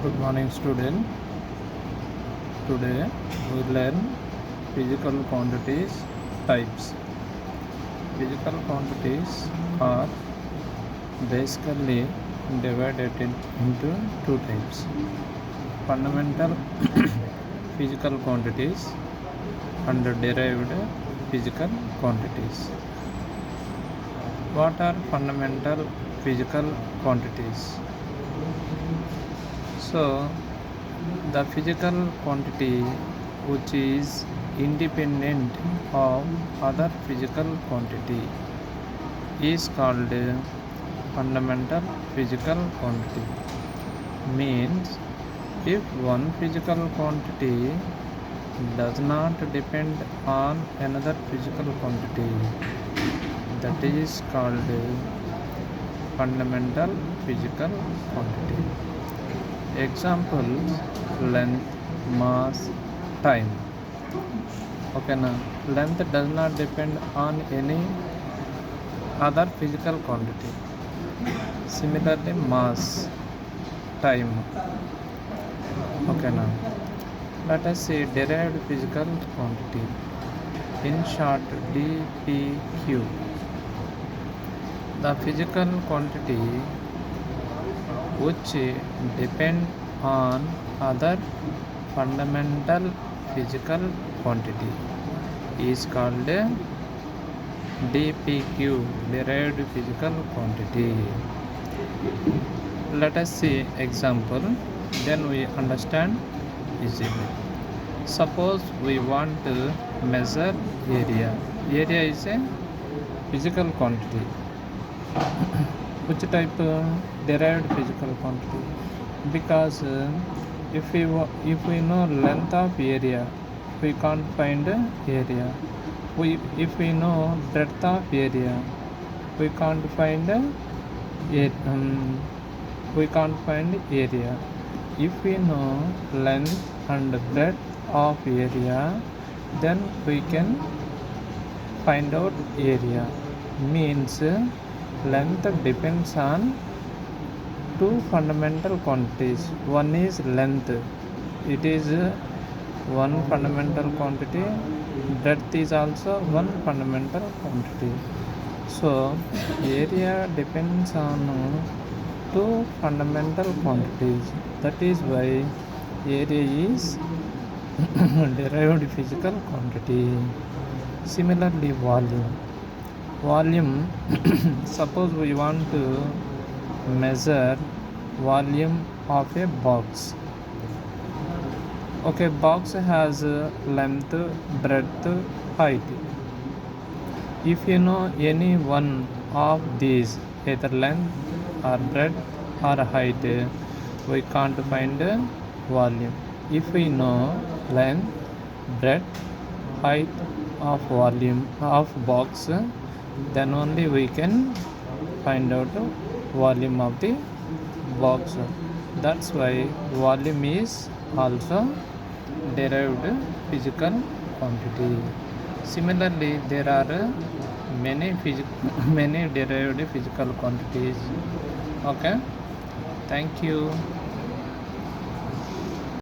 Good morning, student. Today we learn physical quantities types. Physical quantities are basically divided into two types: fundamental physical quantities and derived physical quantities. What are fundamental physical quantities? So, the physical quantity which is independent of other physical quantity is called fundamental physical quantity. Means if one physical quantity does not depend on another physical quantity, that is called fundamental physical quantity. Examples: length, mass, time. Okay, now length does not depend on any other physical quantity. Similarly, mass, time. Okay, now let us see derived physical quantity. In short, DPQ. The physical quantity which depend on other fundamental physical quantity is called DPQ, derived physical quantity. Let us see example, then we understand easily. Suppose we want to measure area. Area is a physical quantity. Which type? Derived physical quantity. Because if we know length of area, we can't find area. If we know breadth of area, we can't find area. If we know length and breadth of area, then we can find out area. Means length depends on two fundamental quantities. One is length, it is one fundamental quantity. Breadth is also one fundamental quantity. So area depends on two fundamental quantities. That is why area is derived physical quantity. Similarly, volume. Suppose we want to measure volume of a box. Okay, box has length, breadth, height. If you know any one of these, either length or breadth or height, we can't find volume. If we know length, breadth, height of volume of box, then only we can find out volume of the box. That's why volume is also derived physical quantity. Similarly, there are many derived physical quantities. Okay, thank you.